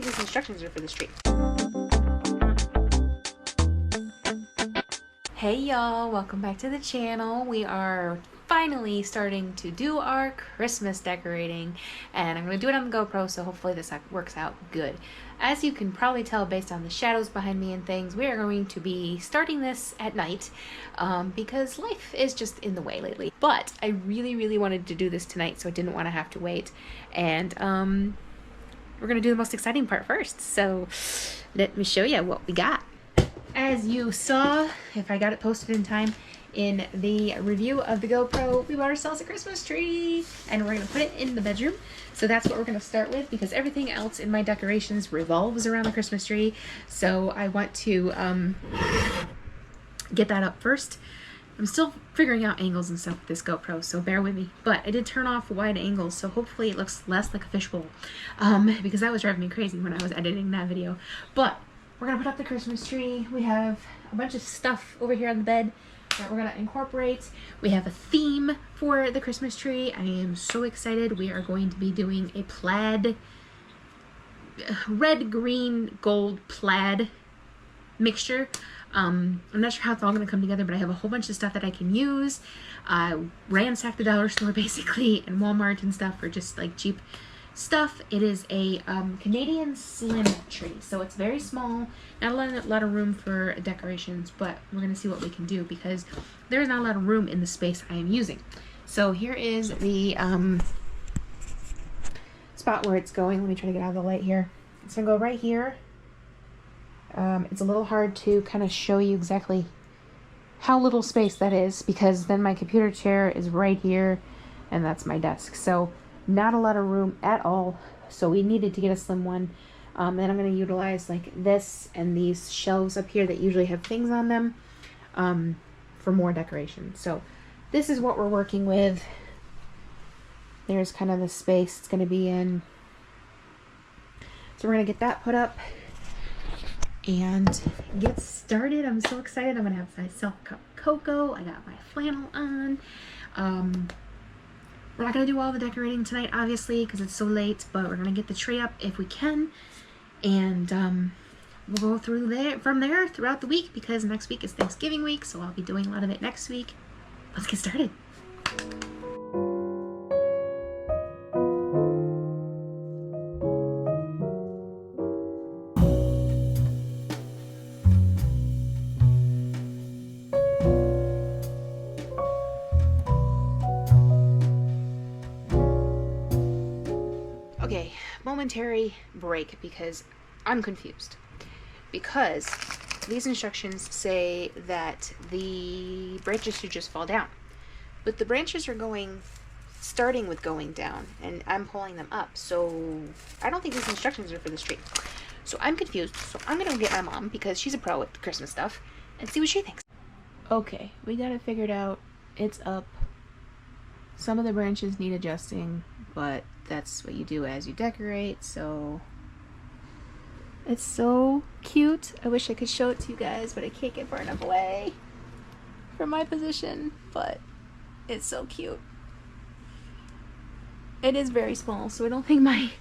think these instructions are for this tree. Hey y'all, welcome back to the channel. We are finally starting to do our Christmas decorating, and I'm going to do it on the GoPro, so hopefully this works out good. As you can probably tell based on the shadows behind me and things, we are going to be starting this at night because life is just in the way lately. But I really wanted to do this tonight, so I didn't want to have to wait. And we're going to do the most exciting part first. So let me show you what we got. As you saw, if I got it posted in time, in the review of the GoPro, we bought ourselves a Christmas tree and we're going to put it in the bedroom. So that's what we're going to start with because everything else in my decorations revolves around the Christmas tree. So I want to get that up first. I'm still figuring out angles and stuff with this GoPro, so bear with me. But I did turn off wide angles, so hopefully it looks less like a fishbowl because that was driving me crazy when I was editing that video. But we're going to put up the Christmas tree. We have a bunch of stuff over here on the bed that we're going to incorporate. We have a theme for the Christmas tree. I am so excited. We are going to be doing a plaid, red, green, gold plaid mixture. I'm not sure how it's all going to come together, but I have a whole bunch of stuff that I can use. Ransacked the dollar store basically and Walmart and stuff for just like cheap stuff. It is a Canadian slim tree, so it's very small, not a lot of room for decorations, but we're going to see what we can do because there is not a lot of room in the space I am using. So here is the spot where it's going. Let me try to get out of the light here. It's going to go right here. It's a little hard to kind of show you exactly how little space that is because then my computer chair is right here and that's my desk. So not a lot of room at all, so we needed to get a slim one. And I'm going to utilize like this and these shelves up here that usually have things on them for more decoration. So this is what we're working with. There's kind of the space it's going to be in. So we're going to get that put up and get started. I'm so excited. I'm going to have myself a cup of cocoa. I got my flannel on. We're not going to do all the decorating tonight, obviously, because it's so late, but we're going to get the tree up if we can. And we'll go from there throughout the week, because next week is Thanksgiving week, so I'll be doing a lot of it next week. Let's get started. Okay, momentary break because I'm confused. Because these instructions say that the branches should just fall down. But the branches are starting with going down, and I'm pulling them up. So I don't think these instructions are for this tree. So I'm confused. So I'm going to get my mom, because she's a pro at Christmas stuff, and see what she thinks. Okay, we got it figured out. It's up. Some of the branches need adjusting, but that's what you do as you decorate. So it's so cute. I wish I could show it to you guys, but I can't get far enough away from my position, but it's so cute. It is very small, so I don't think my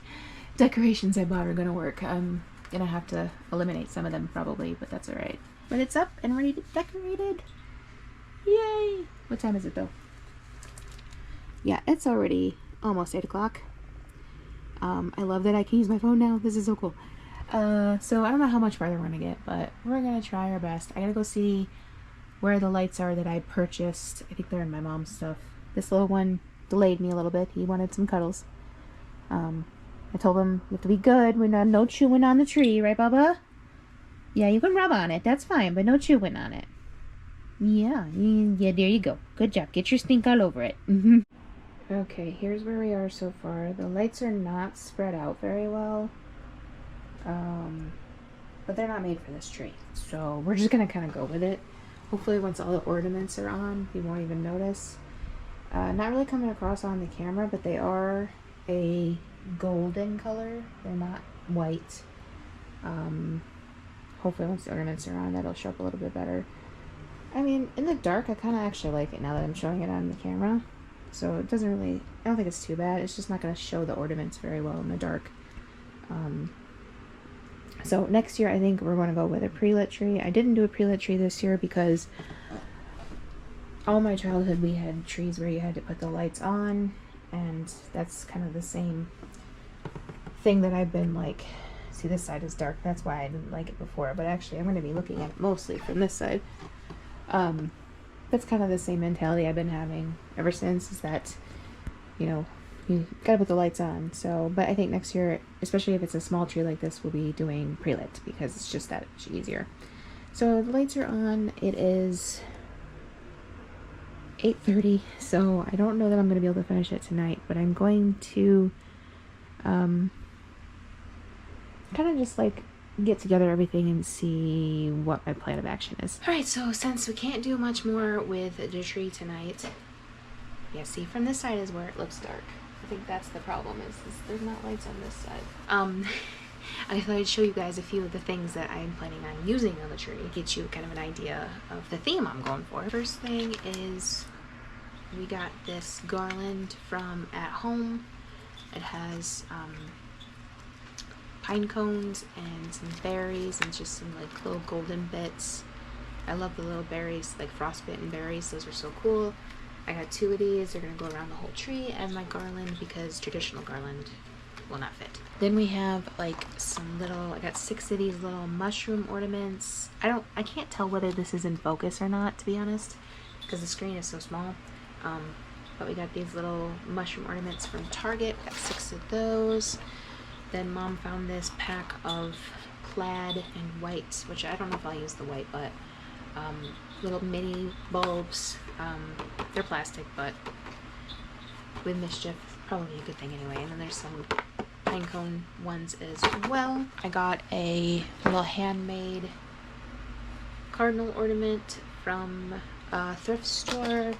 decorations I bought are gonna work. I'm gonna have to eliminate some of them probably, but that's alright. But it's up and ready to be decorated. Yay! What time is it though? Yeah, it's already almost 8 o'clock. I love that I can use my phone now. This is so cool. So I don't know how much farther we're gonna get, but we're gonna try our best. I gotta go see where the lights are that I purchased. I think they're in my mom's stuff. This little one delayed me a little bit. He wanted some cuddles. I told him you have to be good. We're not no chewing on the tree, right, Bubba? Yeah, you can rub on it. That's fine, but no chewing on it. Yeah, there you go. Good job. Get your stink all over it. Okay, here's where we are so far. The lights are not spread out very well. But they're not made for this tree. So we're just gonna kind of go with it. Hopefully once all the ornaments are on, you won't even notice. Not really coming across on the camera, but they are a golden color. They're not white. Hopefully once the ornaments are on, that'll show up a little bit better. I mean, in the dark, I kind of actually like it now that I'm showing it on the camera. So it doesn't really, I don't think it's too bad. It's just not going to show the ornaments very well in the dark. So next year I think we're going to go with a pre-lit tree. I didn't do a pre-lit tree this year because all my childhood we had trees where you had to put the lights on, and that's kind of the same thing that I've been like. See, this side is dark, that's why I didn't like it before, but actually I'm going to be looking at it mostly from this side. That's kind of the same mentality I've been having ever since, is that, you know, you gotta put the lights on. So, but I think next year, especially if it's a small tree like this, we'll be doing pre-lit because it's just that much easier. So the lights are on. It is 8:30, so I don't know that I'm going to be able to finish it tonight, but I'm going to kind of just like get together everything and see what my plan of action is. Alright, so since we can't do much more with the tree tonight, yeah, see, from this side is where it looks dark. I think that's the problem, is there's not lights on this side. I thought I'd show you guys a few of the things that I'm planning on using on the tree, get you kind of an idea of the theme I'm going for. First thing is we got this garland from At Home. It has pine cones and some berries and just some like little golden bits. I love the little berries, like frostbitten berries. Those are so cool. I got 2 of these. They're going to go around the whole tree, and my garland, because traditional garland will not fit. Then we have like some little, I got 6 of these little mushroom ornaments. I can't tell whether this is in focus or not, to be honest, because the screen is so small. But we got these little mushroom ornaments from Target. Got 6 of those. Then Mom found this pack of plaid and white, which I don't know if I'll use the white, but little mini bulbs. They're plastic, but with Mischief, probably a good thing anyway. And then there's some pine cone ones as well. I got a little handmade cardinal ornament from a thrift store.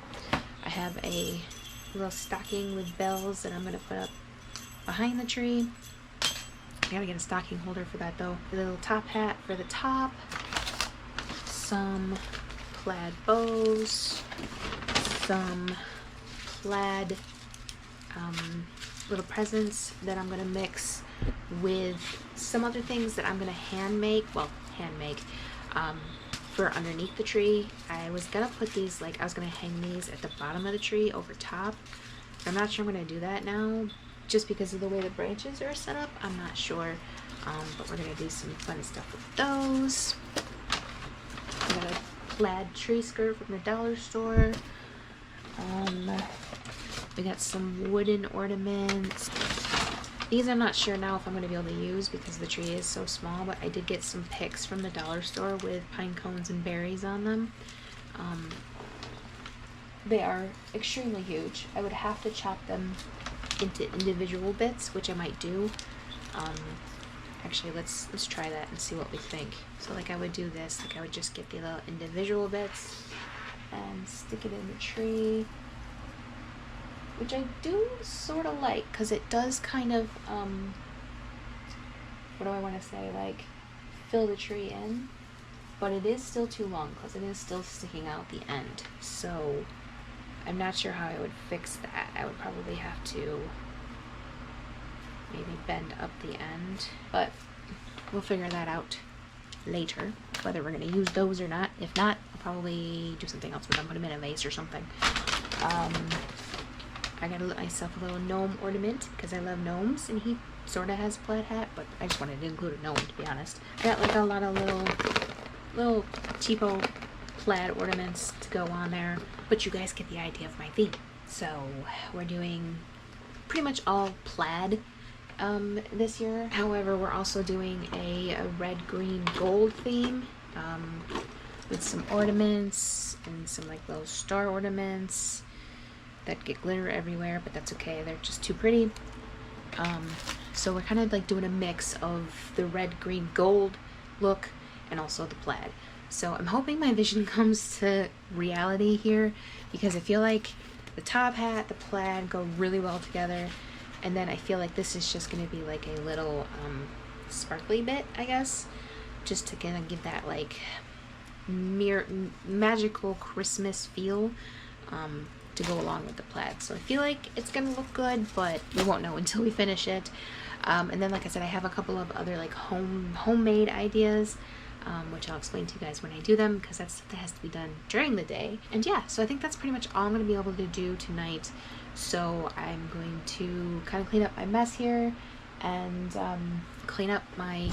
I have a little stocking with bells that I'm going to put up behind the tree. I gotta get a stocking holder for that though. A little top hat for the top. Some plaid bows. Some plaid little presents that I'm gonna mix with some other things that I'm gonna hand make for underneath the tree. I was gonna put these, like I was gonna hang these at the bottom of the tree over top. I'm not sure I'm gonna do that now, just because of the way the branches are set up. I'm not sure, but we're gonna do some fun stuff with those. I got a plaid tree skirt from the dollar store. We got some wooden ornaments. These I'm not sure now if I'm gonna be able to use because the tree is so small, but I did get some picks from the dollar store with pine cones and berries on them. They are extremely huge. I would have to chop them into individual bits, which I might do. Actually, let's try that and see what we think. So like I would do this, like I would just get the little individual bits and stick it in the tree, which I do sort of like, because it does kind of what do I want to say, like fill the tree in, but it is still too long because it is still sticking out the end. So I'm not sure how I would fix that. I would probably have to maybe bend up the end, but we'll figure that out later, whether we're going to use those or not. If not, I'll probably do something else with them, put them in a vase or something. I got myself a little gnome ornament because I love gnomes, and he sort of has a plaid hat, but I just wanted to include a gnome, to be honest. I got like a lot of little cheapo plaid ornaments to go on there, but you guys get the idea of my theme. So we're doing pretty much all plaid this year. However, we're also doing a red, green, gold theme with some ornaments and some like little star ornaments that get glitter everywhere, but that's okay, they're just too pretty. So we're kind of like doing a mix of the red, green, gold look and also the plaid. So I'm hoping my vision comes to reality here, because I feel like the top hat, the plaid go really well together, and then I feel like this is just going to be like a little sparkly bit, I guess, just to kind of give that like magical Christmas feel. to go along with the plaid. So I feel like it's gonna look good, but we won't know until we finish it. And then, like I said, I have a couple of other like homemade ideas, which I'll explain to you guys when I do them, because that's stuff that has to be done during the day. And yeah, so I think that's pretty much all I'm gonna be able to do tonight. So I'm going to kind of clean up my mess here and clean up my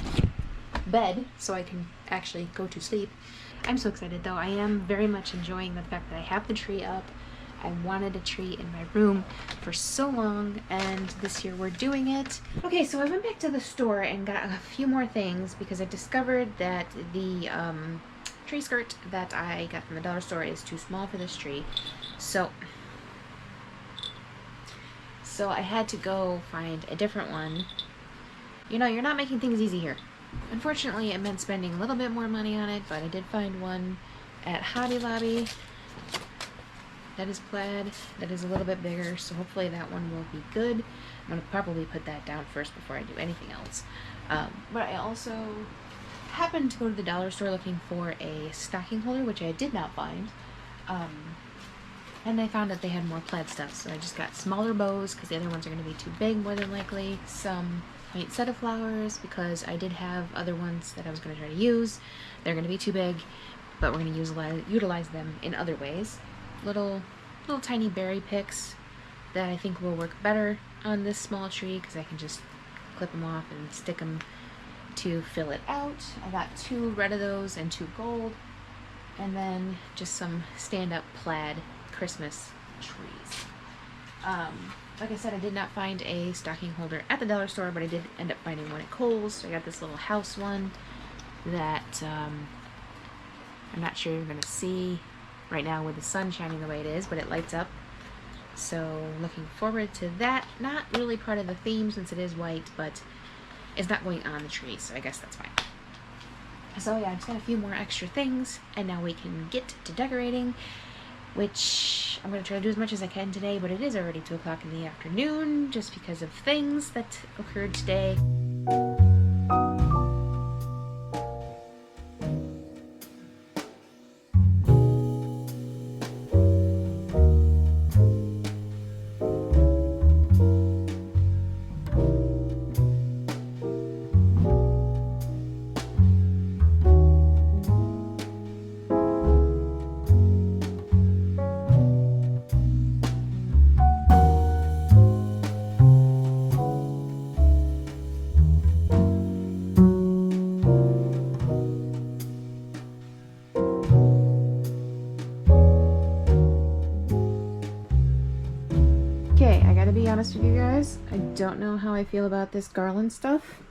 bed so I can actually go to sleep. I'm so excited though. I am very much enjoying the fact that I have the tree up. I wanted a tree in my room for so long, and this year we're doing it. Okay, so I went back to the store and got a few more things because I discovered that the tree skirt that I got from the dollar store is too small for this tree. So I had to go find a different one. You know, you're not making things easy here. Unfortunately, it meant spending a little bit more money on it, but I did find one at Hobby Lobby that is plaid, that is a little bit bigger, so hopefully that one will be good. I'm going to probably put that down first before I do anything else. But I also happened to go to the dollar store looking for a stocking holder, which I did not find. And I found that they had more plaid stuff, so I just got smaller bows because the other ones are going to be too big more than likely. Some white set of flowers because I did have other ones that I was going to try to use. They're going to be too big, but we're going to utilize them in other ways. Little tiny berry picks that I think will work better on this small tree because I can just clip them off and stick them to fill it out. I got 2 red of those and 2 gold, and then just some stand-up plaid Christmas trees. Like I said, I did not find a stocking holder at the dollar store, but I did end up finding one at Kohl's. So I got this little house one that I'm not sure you're going to see right now with the sun shining the way it is, but it lights up. So looking forward to that. Not really part of the theme since it is white, but it's not going on the tree, so I guess that's fine. So yeah, I just got a few more extra things, and now we can get to decorating, which I'm going to try to do as much as I can today, but it is already 2 o'clock in the afternoon just because of things that occurred today. Be honest with you guys, I don't know how I feel about this garland stuff.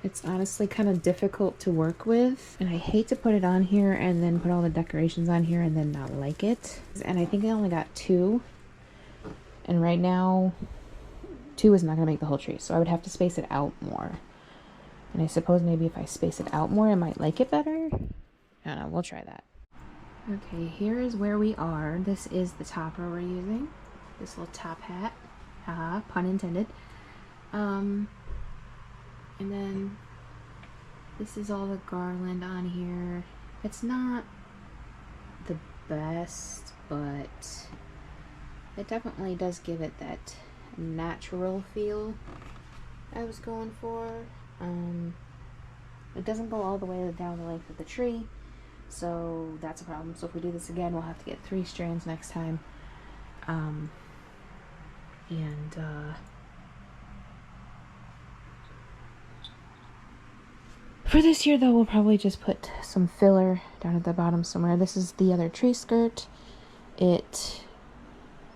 It's honestly kind of difficult to work with, and I hate to put it on here and then put all the decorations on here and then not like it. And I think I only got 2, and right now 2 is not going to make the whole tree, so I would have to space it out more. And I suppose maybe if I space it out more I might like it better. I don't know, we'll try that. Okay, here is where we are. This is the topper we're using. This little top hat. Haha, pun intended. And then this is all the garland on here. It's not the best, but it definitely does give it that natural feel I was going for. It doesn't go all the way down the length of the tree, so that's a problem. So if we do this again, we'll have to get 3 strands next time. For this year though, we'll probably just put some filler down at the bottom somewhere. This is the other tree skirt. It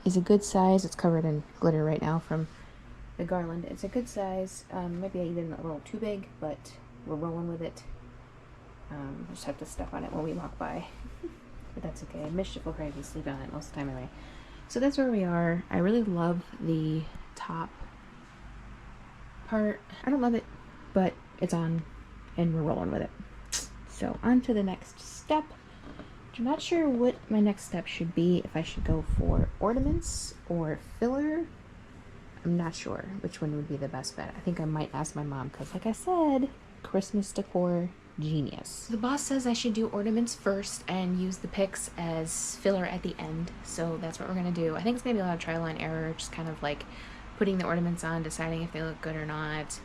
is a good size. It's covered in glitter right now from the garland. It's a good size. Maybe even a little too big, but we're rolling with it. Just have to step on it when we walk by, but that's okay. Mischief will probably sleep on it most of the time anyway. So that's where we are. I really love the top part. I don't love it, but it's on and we're rolling with it. So on to the next step. I'm not sure what my next step should be, if I should go for ornaments or filler. I'm not sure which one would be the best bet. I think I might ask my mom because, like I said, Christmas decor genius. The boss says I should do ornaments first and use the picks as filler at the end, so that's what we're gonna do. I think it's gonna be a lot of trial and error, just kind of like putting the ornaments on, deciding if they look good or not,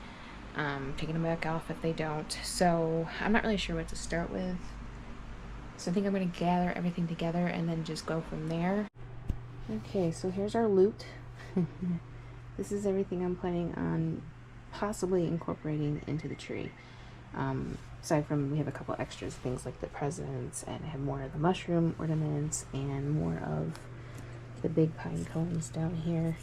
taking them back off if they don't. So I'm not really sure what to start with. So I think I'm gonna gather everything together and then just go from there. Okay, so here's our loot. This is everything I'm planning on possibly incorporating into the tree. Aside from, we have a couple extras, things like the presents, and I have more of the mushroom ornaments and more of the big pine cones down here.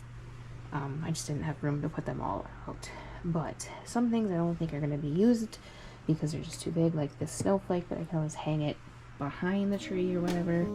I just didn't have room to put them all out. But some things I don't think are going to be used because they're just too big, like this snowflake, but I can always hang it behind the tree or whatever.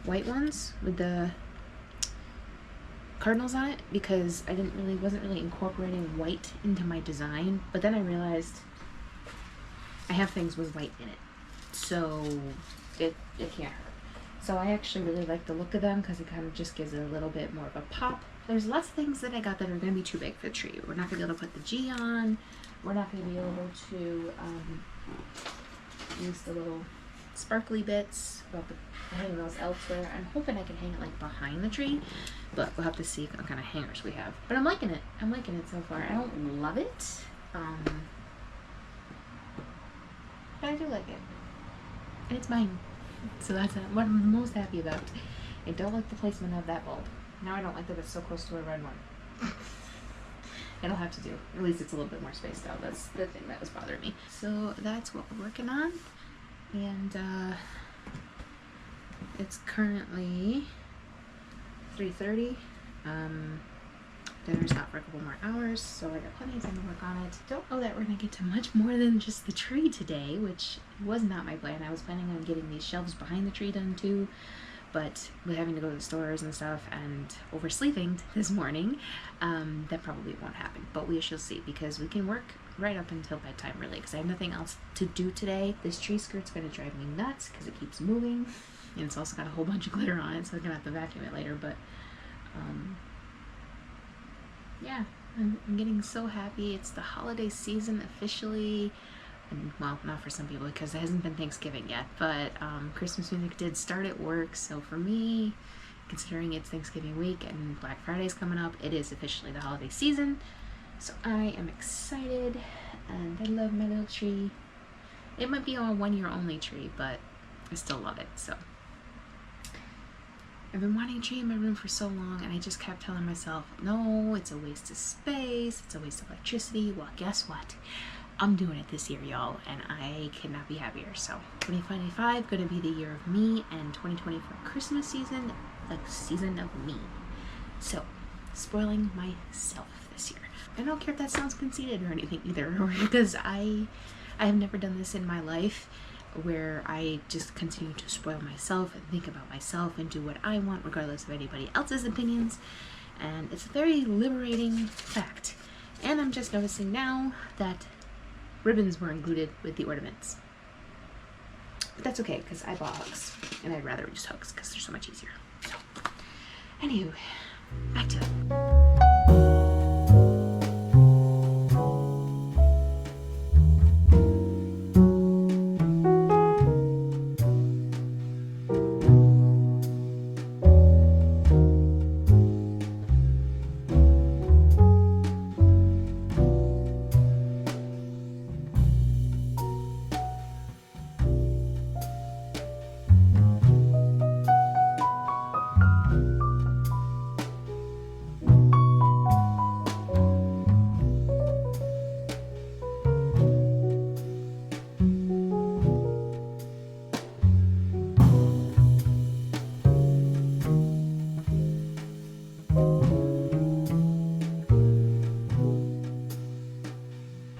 White ones with the cardinals on it because I wasn't really incorporating white into my design, but then I realized I have things with white in it, so it can't hurt. So I actually really like the look of them because it kind of just gives it a little bit more of a pop. There's lots of things that I got that are going to be too big for the tree. We're not going to be able to put the G on. We're not going to be able to use the little sparkly bits about the hang those elsewhere. I'm hoping I can hang it like behind the tree, but we'll have to see what kind of hangers we have. But I'm liking it. I'm liking it so far. I don't love it, but I do like it, and it's mine. So that's what I'm most happy about. I don't like the placement of that bulb. Now I don't like that it's so close to a red one. It'll have to do. At least it's a little bit more spaced out. That's the thing that was bothering me. So that's what we're working on. And it's currently 3:30. Dinner's not for a couple more hours, so I got plenty of time to work on it. Don't know that we're gonna get to much more than just the tree today, which was not my plan. I was planning on getting these shelves behind the tree done too, but with having to go to the stores and stuff and oversleeping this morning, that probably won't happen. But we shall see, because we can work right up until bedtime really, because I have nothing else to do today. This tree skirt's gonna drive me nuts because it keeps moving, and it's also got a whole bunch of glitter on it, so I'm gonna have to vacuum it later. But yeah, I'm getting so happy. It's the holiday season officially. And, well, not for some people because it hasn't been Thanksgiving yet, but Christmas music did start at work, so for me, considering it's Thanksgiving week and Black Friday's coming up, it is officially the holiday season. So I am excited, and I love my little tree. It might be a 1 year only tree, but I still love it. So I've been wanting a tree in my room for so long, and I just kept telling myself, no, it's a waste of space, it's a waste of electricity. Well, guess what? I'm doing it this year, y'all, and I cannot be happier. So 2025 gonna be the year of me, and 2024 Christmas season, the season of me. So spoiling myself this year. I don't care if that sounds conceited or anything either, because I have never done this in my life where I just continue to spoil myself and think about myself and do what I want regardless of anybody else's opinions, and it's a very liberating fact. And I'm just noticing now that ribbons were included with the ornaments, but that's okay because I bought hooks, and I'd rather use hooks because they're so much easier. So anywho, back to it.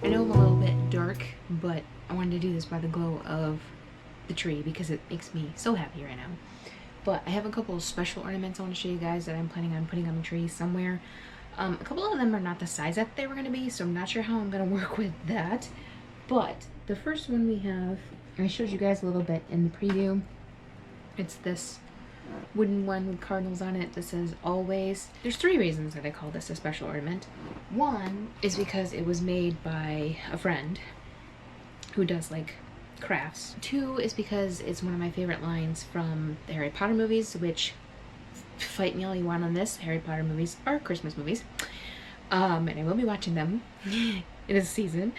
I know I'm a little bit dark, but I wanted to do this by the glow of the tree because it makes me so happy right now. But I have a couple of special ornaments I want to show you guys that I'm planning on putting on the tree somewhere. A couple of them are not the size that they were going to be, so I'm not sure how I'm going to work with that. But the first one we have, I showed you guys a little bit in the preview. It's this wooden one with cardinals on it that says always. There's 3 reasons that I call this a special ornament. One is because it was made by a friend who does like crafts. 2 is because it's one of my favorite lines from the Harry Potter movies, which, fight me all you want on this, Harry Potter movies are Christmas movies. And I will be watching them in this season.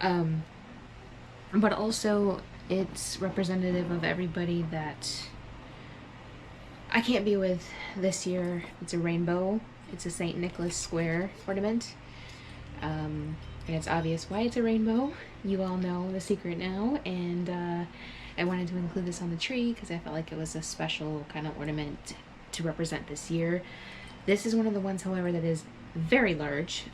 But also it's representative of everybody that I can't be with this year. It's a rainbow. It's a St. Nicholas Square ornament. And it's obvious why it's a rainbow. You all know the secret now. And I wanted to include this on the tree because I felt like it was a special kind of ornament to represent this year. This is one of the ones, however, that is very large.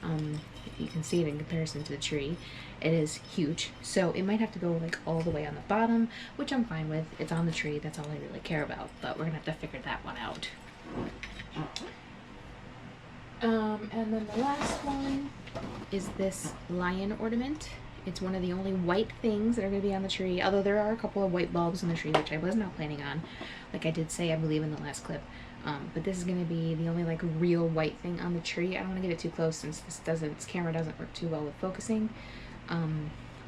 If you can see it in comparison to the tree, it is huge. So it might have to go like all the way on the bottom, which I'm fine with. It's on the tree. That's all I really care about. But we're gonna have to figure that one out. And then the last one is this lion ornament. It's one of the only white things that are going to be on the tree, although there are a couple of white bulbs in the tree, which I was not planning on, like I did say, I believe, in the last clip. But this is going to be the only like real white thing on the tree. I don't want to get it too close since this camera doesn't work too well with focusing.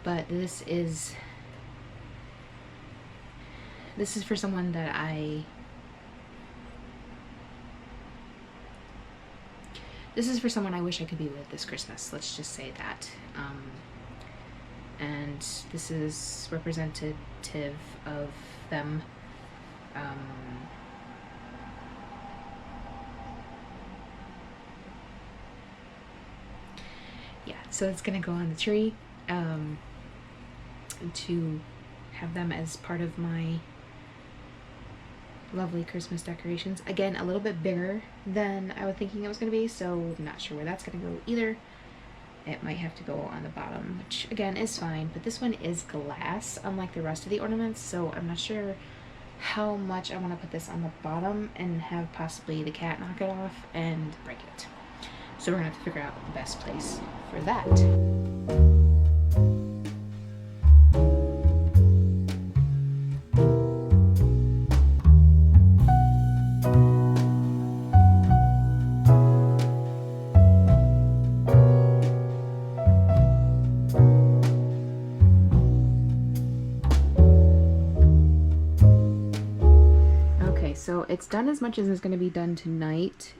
But this is for someone that this is for someone I wish I could be with this Christmas. Let's just say that. And this is representative of them. Yeah, so it's gonna go on the tree to have them as part of my lovely Christmas decorations. Again, a little bit bigger than I was thinking it was gonna be, so I'm not sure where that's gonna go either. It might have to go on the bottom, which again is fine, but this one is glass, unlike the rest of the ornaments, so I'm not sure how much I want to put this on the bottom and have possibly the cat knock it off and break it. So we're gonna have to figure out the best place for that. So it's done as much as is going to be done tonight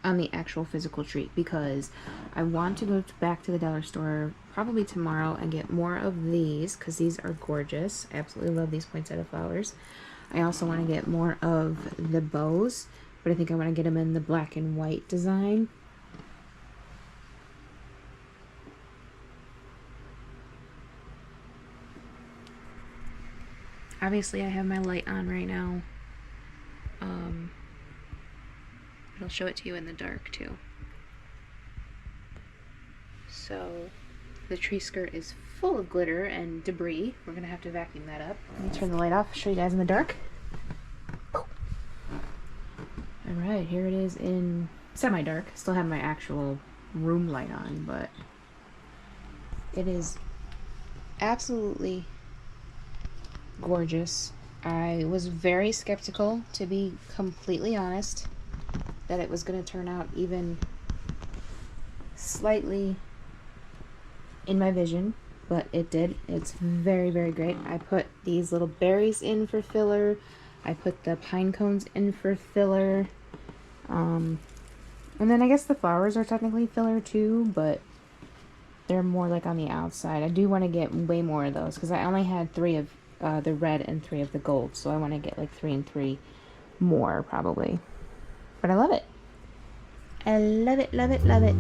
on the actual physical tree, because I want to go back to the dollar store probably tomorrow and get more of these, because these are gorgeous. I absolutely love these poinsettia flowers. I also want to get more of the bows, but I think I want to get them in the black and white design. Obviously I have my light on right now. It'll show it to you in the dark too. So the tree skirt is full of glitter and debris. We're gonna have to vacuum that up. Let me turn the light off, show you guys in the dark. Alright, here it is in semi-dark. Still have my actual room light on, but it is absolutely gorgeous. I was very skeptical, to be completely honest, that it was going to turn out even slightly in my vision, but it did. It's very, very great. I put these little berries in for filler. I put the pine cones in for filler. And then I guess the flowers are technically filler too, but they're more like on the outside. I do want to get way more of those because I only had 3 of the red and 3 of the gold, so I want to get like 3 and 3 more probably. But I love it. I love it, love it, love it.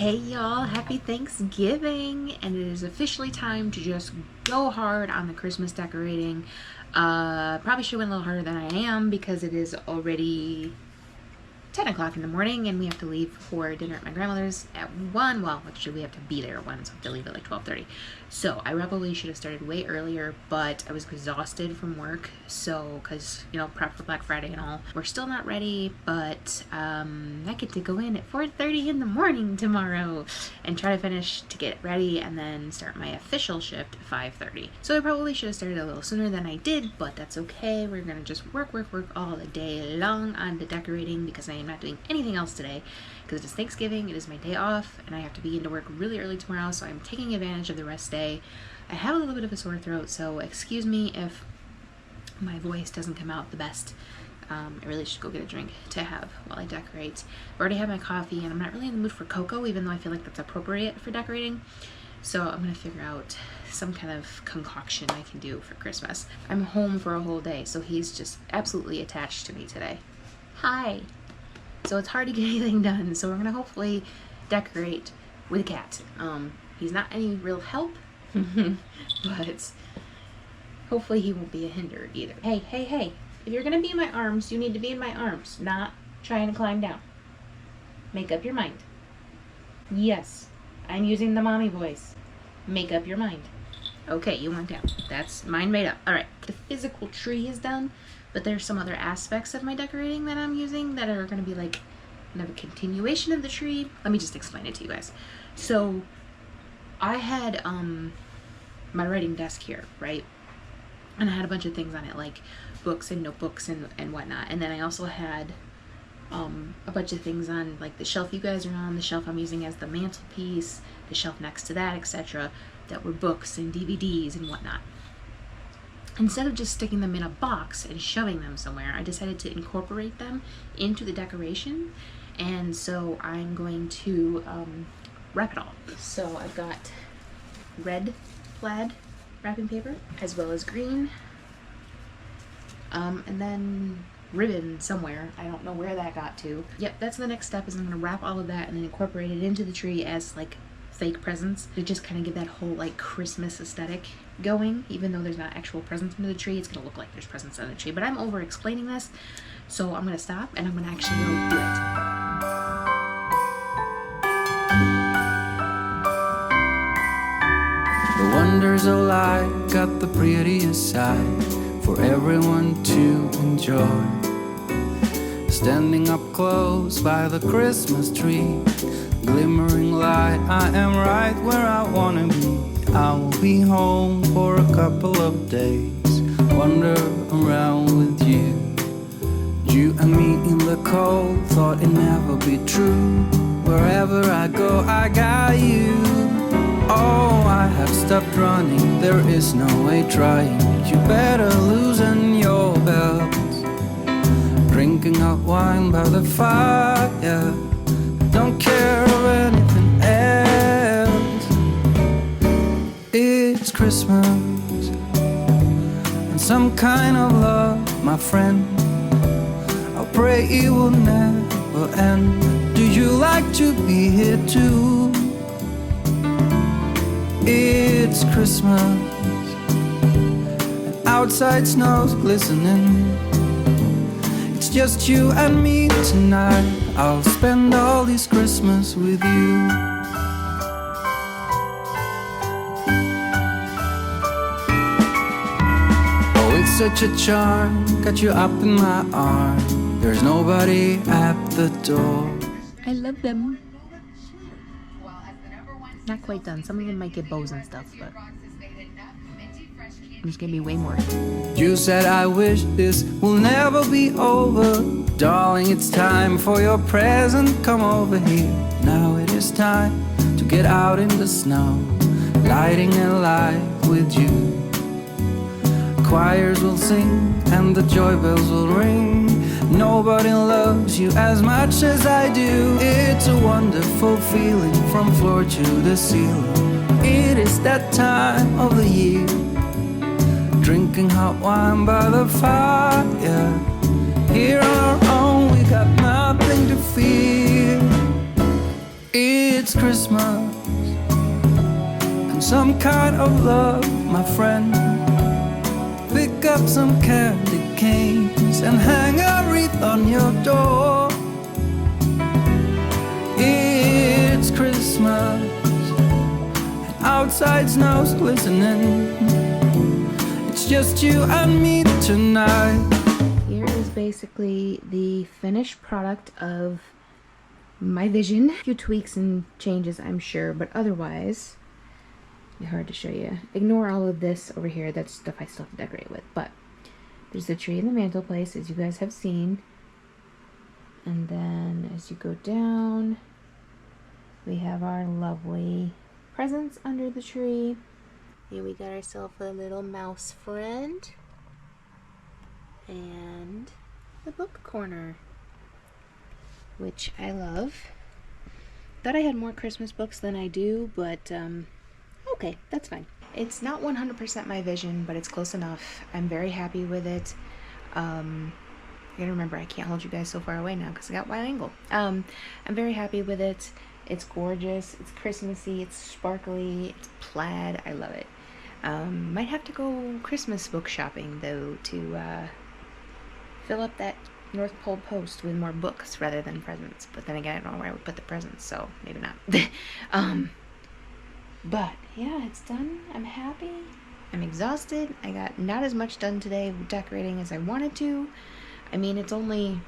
Hey y'all, happy Thanksgiving, and it is officially time to just go hard on the Christmas decorating. Probably should have went a little harder than I am because it is already 10 o'clock in the morning and we have to leave for dinner at my grandmother's at 1. Well, actually we have to be there at 1, so we have to leave at like 12:30. So I probably should have started way earlier, but I was exhausted from work. So, cause you know, prep for Black Friday and all. We're still not ready, but I get to go in at 4:30 in the morning tomorrow and try to finish to get ready and then start my official shift at 5:30. So I probably should have started a little sooner than I did, but that's okay. We're gonna just work all the day long on the decorating because I am not doing anything else today because it is Thanksgiving, it is my day off, and I have to be into work really early tomorrow, so I'm taking advantage of the rest day. I have a little bit of a sore throat, so excuse me if my voice doesn't come out the best. I really should go get a drink to have while I decorate. I've already had my coffee, and I'm not really in the mood for cocoa, even though I feel like that's appropriate for decorating. So I'm gonna figure out some kind of concoction I can do for Christmas. I'm home for a whole day, so he's just absolutely attached to me today. Hi. So it's hard to get anything done, so we're gonna hopefully decorate with a cat. He's not any real help, but hopefully he won't be a hinder either. Hey, if you're gonna be in my arms, you need to be in my arms, not trying to climb down. Make up your mind. Yes, I'm using the mommy voice. Make up your mind. Okay, you went down. That's mine made up. All right, the physical tree is done, but there's some other aspects of my decorating that I'm using that are going to be like kind of a continuation of the tree. Let me just explain it to you guys. So I had my writing desk here, right? And I had a bunch of things on it, like books and notebooks and whatnot. And then I also had a bunch of things on like the shelf you guys are on, the shelf I'm using as the mantelpiece, the shelf next to that, etc., that were books and DVDs and whatnot. Instead of just sticking them in a box and shoving them somewhere, I decided to incorporate them into the decoration, and so I'm going to wrap it all. So I've got red plaid wrapping paper as well as green, and then ribbon somewhere. I don't know where that got to. Yep, that's the next step, is I'm going to wrap all of that and then incorporate it into the tree as like fake presents to just kind of give that whole like Christmas aesthetic going. Even though there's not actual presents under the tree, it's gonna look like there's presents under the tree. But I'm over explaining this, so I'm gonna stop and I'm gonna actually go do it. The wonders of life got the prettiest side for everyone to enjoy. Standing up close by the Christmas tree, glimmering light, I am right where I wanna be. I will be home for a couple of days, wander around with you. You and me in the cold, thought it'd never be true. Wherever I go, I got you. Oh, I have stopped running, there is no way trying. You better loosen your belts. Drinking hot wine by the fire, don't care of anything else. It's Christmas and some kind of love, my friend. I pray it will never end. Do you like to be here too? It's Christmas and outside snow's glistening. It's just you and me tonight. I'll spend all this Christmas with you. Oh, it's such a charm, got you up in my arm. There's nobody at the door. I love them. Not quite done. Some of them might get bows and stuff, but there's gonna be way more. You said I wish this will never be over. Darling, it's time for your present. Come over here. Now it is time to get out in the snow, lighting a light with you. Choirs will sing and the joy bells will ring. Nobody loves you as much as I do. It's a wonderful feeling from floor to the ceiling. It is that time of the year, drinking hot wine by the fire. Here on our own, we got nothing to fear. It's Christmas and some kind of love, my friend. Pick up some candy canes and hang a wreath on your door. It's Christmas and outside snow's glistening. It's just you and me tonight. Here is basically the finished product of my vision. A few tweaks and changes, I'm sure, but otherwise, it's hard to show you. Ignore all of this over here. That's stuff I still have to decorate with. But there's the tree in the mantelpiece, as you guys have seen. And then as you go down, we have our lovely presents under the tree. Here we got ourselves a little mouse friend. And the book corner, which I love. Thought I had more Christmas books than I do, but okay, that's fine. It's not 100% my vision, but it's close enough. I'm very happy with it. You gotta remember, I can't hold you guys so far away now because I got wide angle. I'm very happy with it. It's gorgeous, it's Christmassy, it's sparkly, it's plaid. I love it. Might have to go Christmas book shopping though to fill up that North Pole post with more books rather than presents. But then again, I don't know where I would put the presents, so maybe not. But yeah, it's done. I'm happy. I'm exhausted. I got not as much done today decorating as I wanted to. I mean, it's only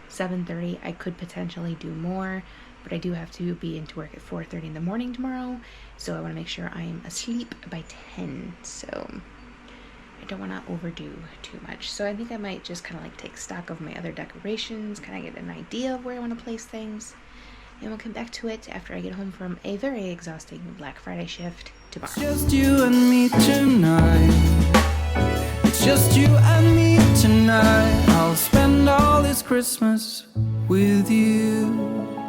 7:30. I could potentially do more, but I do have to be into work at 4:30 in the morning tomorrow, so I want to make sure I'm asleep by 10. So I don't want to overdo too much. So I think I might just kind of like take stock of my other decorations, kind of get an idea of where I want to place things, and we'll come back to it after I get home from a very exhausting Black Friday shift tomorrow. It's just you and me tonight. It's just you and me tonight. I'll spend all this Christmas with you.